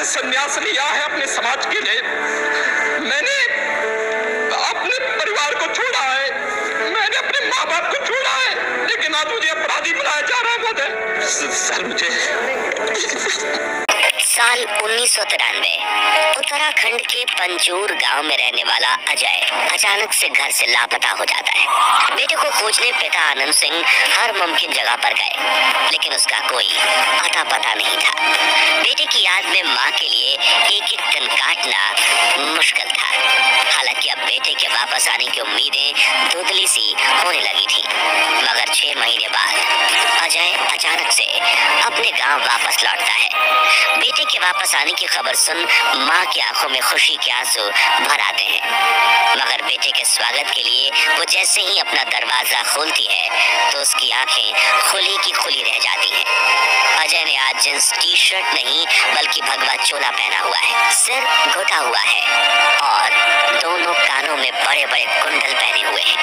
से संन्यास लिया है अपने समाज के लिए, मैंने अपने परिवार को छोड़ा है, मैंने अपने माँ बाप को छोड़ा है, लेकिन आज मुझे अपराधी बनाया जा रहा है महोदय। सर मुझे साल 1993 उत्तराखंड के पंचूर गांव में रहने वाला अजय अचानक से घर से लापता हो जाता है। बेटे को खोजने पिता आनंद सिंह हर मुमकिन जगह पर गए, लेकिन उसका कोई अता पता नहीं था। बेटे की याद में मां के लिए एक एक दिन काटना मुश्किल था। हालांकि अब बेटे के वापस आने की उम्मीदें धुंधली सी होने लगी थी, मगर 6 महीने बाद अजय अचानक से अपने गांव वापस लौटता है। बेटे के वापस आने की खबर सुन मां की आंखों में खुशी के आंसू भर आते हैं, मगर बेटे के स्वागत के लिए वो जैसे ही अपना दरवाजा खोलती है तो उसकी आंखें खुली की खुली रह जाती हैं। अजय ने आज जींस टी शर्ट नहीं बल्कि भगवा चोला पहना हुआ है, सिर घुटा हुआ है और दोनों कानों में बड़े बड़े कुंडल पहने हुए हैं।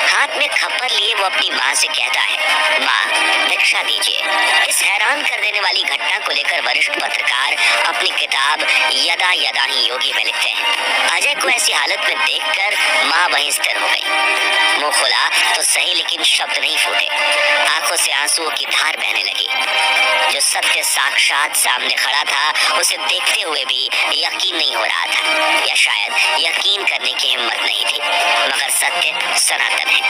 हाथ में खप्पर लिए वो अपनी माँ से कहता है, माँ भिक्षा दीजिए। इस हैरान कर देने वाली घटना को लेकर वरिष्ठ पत्रकार अपनी किताब यदा यदा ही योगी में लिखते हैं। अजय को ऐसी हालत में देखकर माँ वहीं स्थिर हो गई। मुंह खुला तो सही लेकिन शब्द नहीं फूटे। आंखों से आंसुओं की धार बहने लगी। जो सत्य साक्षात सामने खड़ा था उसे देखते हुए भी यकीन नहीं हो रहा था, या शायद यकीन करने की हिम्मत नहीं थी। मगर सत्य सनातन है,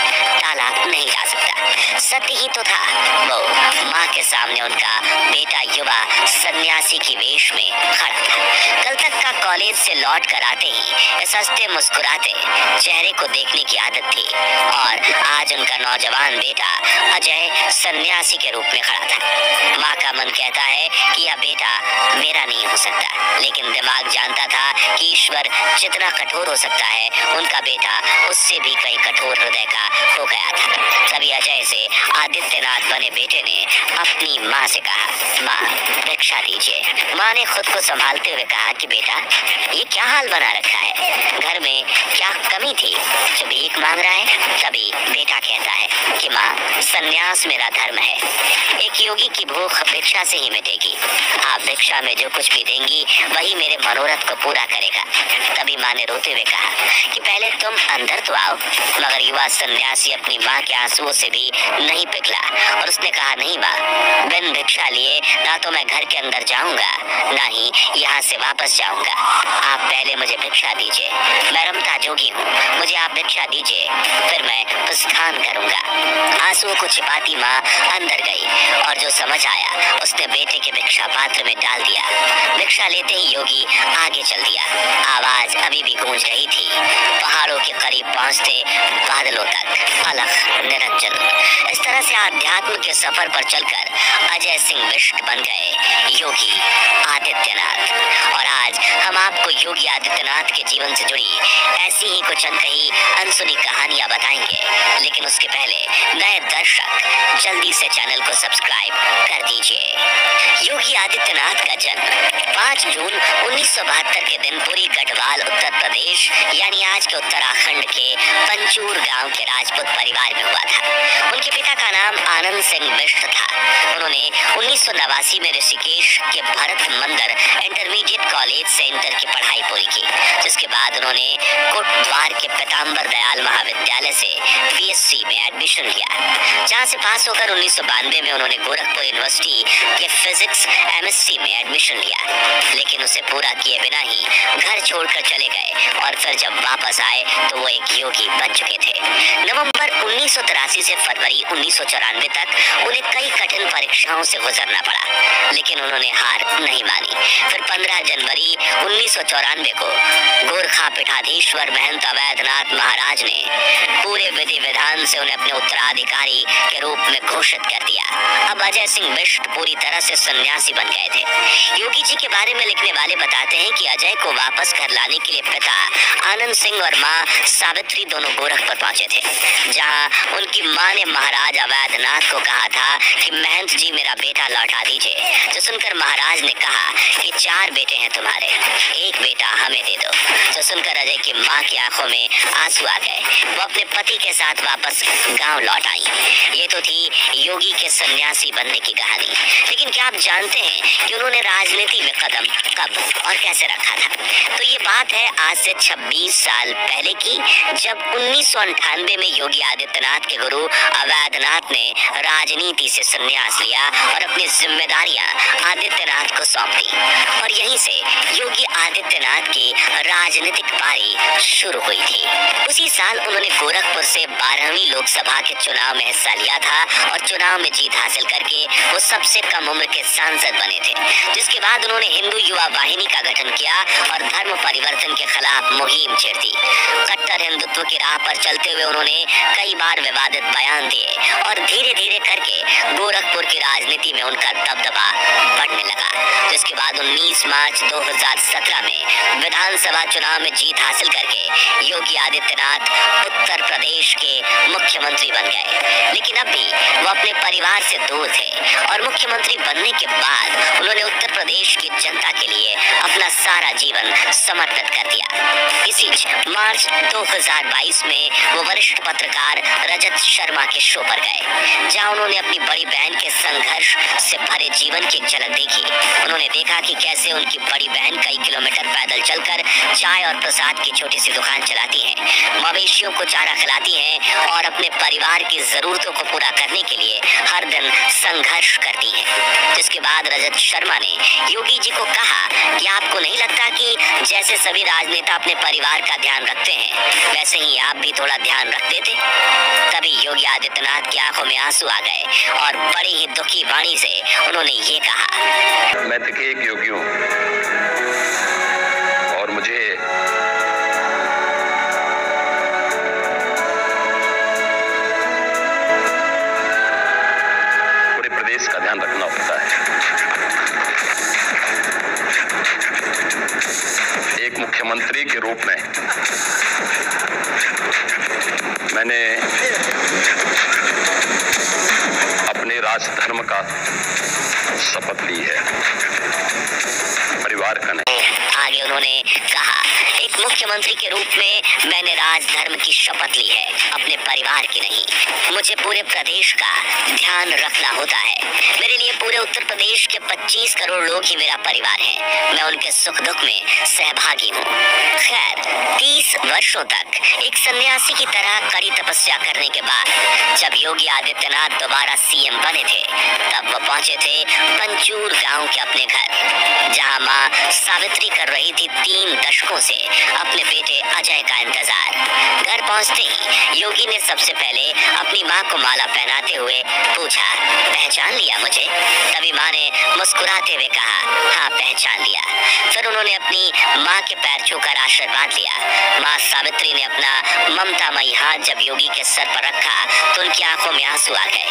टाला नहीं जा सकता। सत्य ही तो था वो माँ के सामने उनका बेटा युवा सन्यासी की वेश में खड़ा था। कल तक का कॉलेज से लौट कर आते ही इस हंसते मुस्कुराते चेहरे को देखने की आदत थी, और आज उनका नौजवान बेटा अजय सन्यासी के रूप में खड़ा था। माँ का मन कहता है कि यह बेटा मेरा नहीं हो सकता, लेकिन दिमाग जानता था कि ईश्वर जितना कठोर हो सकता है उनका बेटा उससे भी कई कठोर हृदय का हो गया था। तभी अजय से आदित्यनाथ बने बेटे ने अपनी माँ से कहा, माँ भिक्षा दीजिए। माँ ने खुद को संभालते हुए कहा कि बेटा ये क्या हाल बना रखा है, घर में क्या कमी थी जो भीख मांग रहा है। तभी बेटा कहता है कि माँ सन्यास मेरा धर्म है, एक योगी की भूख भिक्षा से ही मिटेगी। आप भिक्षा में जो कुछ भी देंगी वही मेरे मनोरथ को पूरा करेगा। तभी माँ ने रोते हुए कहा कि पहले तुम अंदर तो आओ। मगर युवा सन्यासी अपनी माँ के आंसुओं से भी नहीं पिघला और उसने कहा, नहीं माँ, बिन भिक्षा लिए ना तो मैं घर के अंदर जाऊंगा ना ही यहाँ से वापस जाऊंगा। आप पहले मुझे भिक्षा दीजिए, मैं रमता जोगी हूँ, मुझे आप भिक्षा दीजिए, फिर मैं प्रस्थान करूंगा। आंसुओं को छिपाती माँ अंदर गई और जो समझ आया उसने बेटे के भिक्षा पात्र में डाल दिया। भिक्षा लेते ही योगी आगे चल दिया। आवाज अभी भी गूंज रही थी, पहाड़ों के करीब पहुंचते बादलों तक अलग निरंजन। इस तरह से आध्यात्म के सफर पर चलकर अजय सिंह बिष्ट बन गए योगी आदित्यनाथ। और आज हम आपको योगी आदित्यनाथ के जीवन से जुड़ी ऐसी ही कुछ अनकही अनसुनी कहानियां बताएंगे, लेकिन उसके पहले नए दर्शक जल्दी से चैनल को सब्सक्राइब कर दीजिए। योगी आदित्यनाथ का जन्म 5 जून 1972 के दिन पुरी गढ़वाल उत्तर प्रदेश यानी आज के उत्तराखंड के पंचूर गांव के राजपूत परिवार में हुआ था। उनके पिता का नाम आनंद सिंह बिष्ट था। उन्होंने 1989 में ऋषिकेश के भरत मंदिर इंटरमीडिएट कॉलेज से इंटर की पढ़ाई पूरी की, जिसके बाद उन्होंने कोटद्वार के पीताम्बर दयाल महाविद्यालय से बीएससी में एडमिशन लिया, जहां से पास होकर 1992 में उन्होंने गोरखपुर यूनिवर्सिटी के फिजिक्स एमएससी में एडमिशन लिया, लेकिन उसे पूरा किए बिना ही घर छोड़कर चले गए और फिर जब वापस आए तो वो एक योगी बन चुके थे। नवंबर 1983 से फरवरी 1994 तक उन्हें कई कठिन परीक्षाओं से गुजरना पड़ा, लेकिन उन्होंने हार नहीं मानी। फिर 15 जनवरी 1994 को गोरखा पीठाधीश्वर महंत अवैधनाथ महाराज ने पूरे विधि विधान से उन्हें अपने उत्तराधिकारी के रूप में घोषित कर दिया। अब अजय सिंह बिष्ट पूरी तरह से सन्यासी बन गए थे। योगी जी के बारे में लिखने वाले बताते बताते हैं कि अजय को वापस घर लाने के लिए पिता आनंद सिंह और मां सावित्री दोनों गोरखपुर पहुंचे थे, जहां उनकी मां ने महाराज अवैधनाथ को कहा था कि महंत जी मेरा बेटा लौटा दीजिए। जो सुनकर महाराज ने कहा कि 4 बेटे हैं तुम्हारे, एक बेटा हमें दे दो। जो सुनकर अजय की मां की आंखों में आंसू आ गए। वो अपने पति के साथ वापस गांव लौट आई। ये तो थी योगी के सन्यासी बनने की कहानी, लेकिन क्या आप जानते हैं कि उन्होंने राजनीति में कदम कब और कैसे रखा था? तो ये बात है आज से 26 साल पहले की, जब 1998 में योगी आदित्यनाथ के गुरु अवैधनाथ ने राजनीति से संन्यास लिया और अपनी जिम्मेदारियां आदित्यनाथ को सौंप दी, और यहीं से योगी आदित्यनाथ की राजनीतिक पारी शुरू हुई थी। उसी साल उन्होंने गोरखपुर से 12वीं लोकसभा के चुनाव में हिस्सा लिया था और चुनाव में जीत हासिल करके वो सबसे कम उम्र के सांसद बने थे, जिसके बाद उन्होंने हिंदू युवा वाहिनी का गठन किया और धर्म परिवर्तन के खिलाफ मुहिम छेड़ दी। कट्टर हिंदुत्व की राह पर चलते हुए उन्होंने कई बार विवादित बयान दिए और धीरे धीरे करके गोरखपुर की राजनीति में उनका दबदबा बढ़ने लगा, जिसके बाद 19 मार्च 2017 में विधानसभा चुनाव में जीत हासिल करके योगी आदित्यनाथ उत्तर प्रदेश के मुख्यमंत्री बन गए। लेकिन अब भी वो अपने परिवार से दूर थे और मुख्यमंत्री बनने के बाद उन्होंने उत्तर प्रदेश की जनता के लिए अपना सारा जीवन समर्पित कर दिया। इसी मार्च 2022 में वो वरिष्ठ पत्रकार रजत शर्मा के शो पर गए, जहां उन्होंने अपनी बड़ी बहन के संघर्ष से भरे जीवन की एक झलक देखी। उन्होंने देखा कि कैसे उनकी बड़ी बहन कई किलोमीटर पैदल चलकर चाय और प्रसाद की छोटी सी दुकान चलाती हैं, मवेशियों को चारा खिलाती हैं और अपने परिवार की जरूरतों को पूरा करने के लिए हर दिन संघर्ष करती हैं। जिसके बाद रजत शर्मा ने योगी जी को कहा कि आपको नहीं लगता कि जैसे सभी राजनेता अपने परिवार का ध्यान रखते हैं, वैसे ही आप भी थोड़ा ध्यान रख देते? तभी योगी आदित्यनाथ की आंखों में आंसू आ गए और बड़ी ही दुखी वाणी से उन्होंने ये कहा, मैं देखिए एक योगी हूँ और मुझे पूरे प्रदेश का ध्यान रखना होता है। एक मुख्यमंत्री के रूप में मैंने अपने राजधर्म का शपथ ली है, परिवार का नहीं। आगे उन्होंने कहा, एक मुख्यमंत्री के रूप में मैंने राजधर्म की शपथ ली है, अपने परिवार की नहीं। मुझे पूरे प्रदेश का ध्यान रखना होता है। मेरे लिए पूरे उत्तर प्रदेश के 25 करोड़ लोग ही मेरा परिवार हैं। मैं उनके सुख दुख में सहभागी हूँ। खैर, 30 वर्षों तक एक सन्यासी की तरह कड़ी तपस्या करने के बाद जब योगी आदित्यनाथ दोबारा सीएम बने थे, तब वो पहुंचे थे पंचूर गांव के अपने घर, जहां मां सावित्री कर रही थी 3 दशकों से अपने बेटे अजय का इंतजार। घर पहुंचते ही योगी ने सबसे पहले अपनी मां को माला पहनाते हुए पूछा, पहचान लिया मुझे? तभी मां ने मुस्कुराते हुए कहा, हाँ पहचान लिया। फिर उन्होंने अपनी मां के पैर छूकर आशीर्वाद लिया। मां सावित्री ने अपना ममतामयी हाथ जब योगी के सर पर रखा तो उनकी आंखों में आंसू आ गए।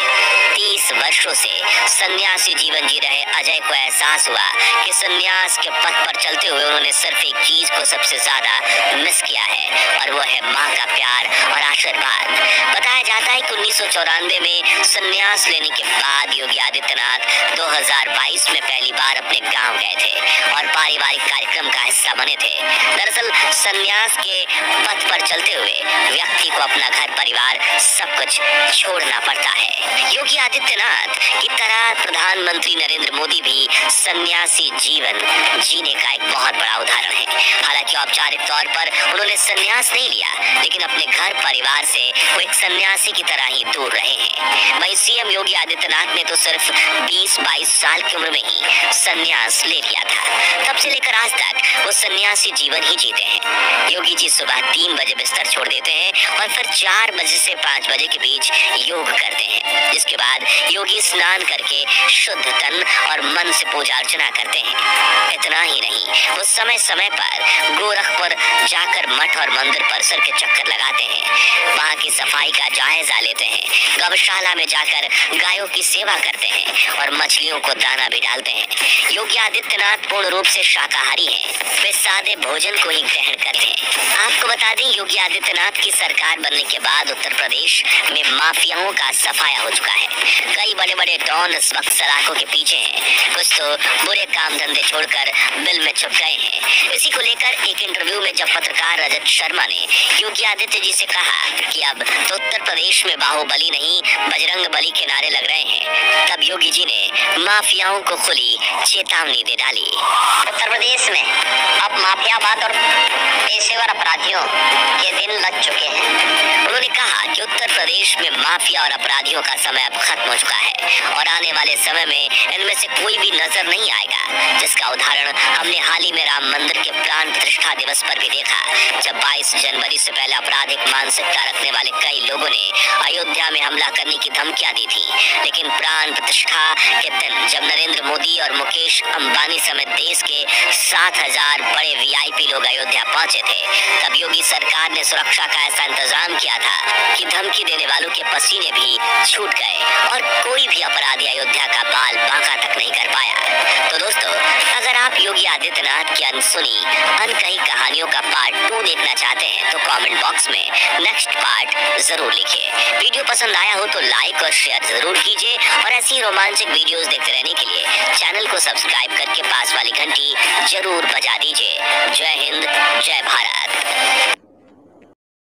30 वर्षों से सन्यासी जीवन जी रहे अजय को एहसास हुआ कि सन्यास के पथ पर चलते हुए उन्होंने सिर्फ एक चीज को सबसे ज्यादा मिस किया है, और वो है मां का प्यार और आशीर्वाद। बताया जाता है कि 1994 में सन्यास लेने के बाद योगी आदित्यनाथ 2022 में पहली बार अपने गांव गए थे और पारिवारिक कार्यक्रम का हिस्सा बने थे। दरअसल सन्यास के पथ पर चलते हुए व्यक्ति को अपना घर परिवार सब कुछ छोड़ना पड़ता है। योगी आदित्यनाथ की तरह प्रधानमंत्री नरेंद्र मोदी भी सन्यासी जीवन जीने का एक बहुत बड़ा उदाहरण है। हालांकि औपचारिक तौर पर उन्होंने सन्यास नहीं लिया, लेकिन अपने घर परिवार से वो एक सन्यासी की तरह ही दूर रहे हैं। वहीं सीएम योगी आदित्यनाथ ने तो सिर्फ 20-22 साल की उम्र में ही सन्यास ले लिया था। तब से लेकर आज तक वो सन्यासी जीवन ही जीते हैं। योगी जी सुबह 3 बजे बिस्तर छोड़ देते हैं और फिर 4 बजे से 5 बजे के बीच योग करते हैं, जिसके बाद योगी स्नान करके शुद्ध तन और मन से पूजा अर्चना करते हैं। इतना ही नहीं, वो समय समय पर गोरखपुर जाकर मठ और मंदिर परिसर के चक्कर लगाते हैं, वहाँ की सफाई का जायजा लेते हैं, गौशाला में जाकर गायों की सेवा करते हैं और मछलियों को दाना भी डालते हैं। योगी आदित्यनाथ पूर्ण रूप से शाकाहारी हैं, वे सादे भोजन को ही ग्रहण करते हैं। आपको बता दें, योगी आदित्यनाथ की सरकार बनने के बाद उत्तर प्रदेश में माफियाओं का सफाया हो चुका है। कई बड़े बड़े डॉन इस वक्त सलाखों के पीछे हैं, कुछ तो बुरे काम धंधे छोड़कर बिल में छुप गए हैं। इसी को लेकर एक इंटरव्यू में जब पत्रकार रजत शर्मा ने योगी आदित्य जी से कहा कि अब तो उत्तर प्रदेश में बाहुबली नहीं बजरंग बली के नारे लग रहे हैं, तब योगी जी ने माफियाओं को खुली चेतावनी दे डाली। उत्तर प्रदेश में अब माफियावाद और पेशेवर अपराधियों के दिन लग चुके हैं। उन्होंने कहा कि उत्तर प्रदेश में माफिया और अपराधियों का समय अब खत्म हो चुका है और आने वाले समय में इनमें से कोई भी नजर नहीं आएगा, जिसका उदाहरण हमने हाल ही में राम मंदिर के प्राण प्रतिष्ठा दिवस पर भी देखा, जब 22 जनवरी से पहले आपराधिक मानसिकता रखने वाले कई लोगों ने अयोध्या में हमला करने की धमकियां दी थी। लेकिन प्राण प्रतिष्ठा के दिन जब नरेंद्र मोदी और मुकेश अंबानी समेत देश के 7,000 बड़े VIP लोग अयोध्या पहुंचे थे, तब योगी सरकार ने सुरक्षा का ऐसा इंतजाम किया था कि धमकी देने वालों के पसीने भी छूट गए और कोई भी अपराधी अयोध्या का बाल बांका तक नहीं कर पाया। तो दोस्तों, अगर आप योगी आदित्यनाथ की अनसुनी अनकही कहानियों का पार्ट 2 देखना चाहते हैं तो कमेंट बॉक्स में नेक्स्ट पार्ट जरूर लिखिए। वीडियो पसंद आया हो तो लाइक और शेयर जरूर कीजिए और ऐसी रोमांचक वीडियोस देखते रहने के लिए चैनल को सब्सक्राइब करके पास वाली घंटी जरूर बजा दीजिए। जय हिंद, जय भारत।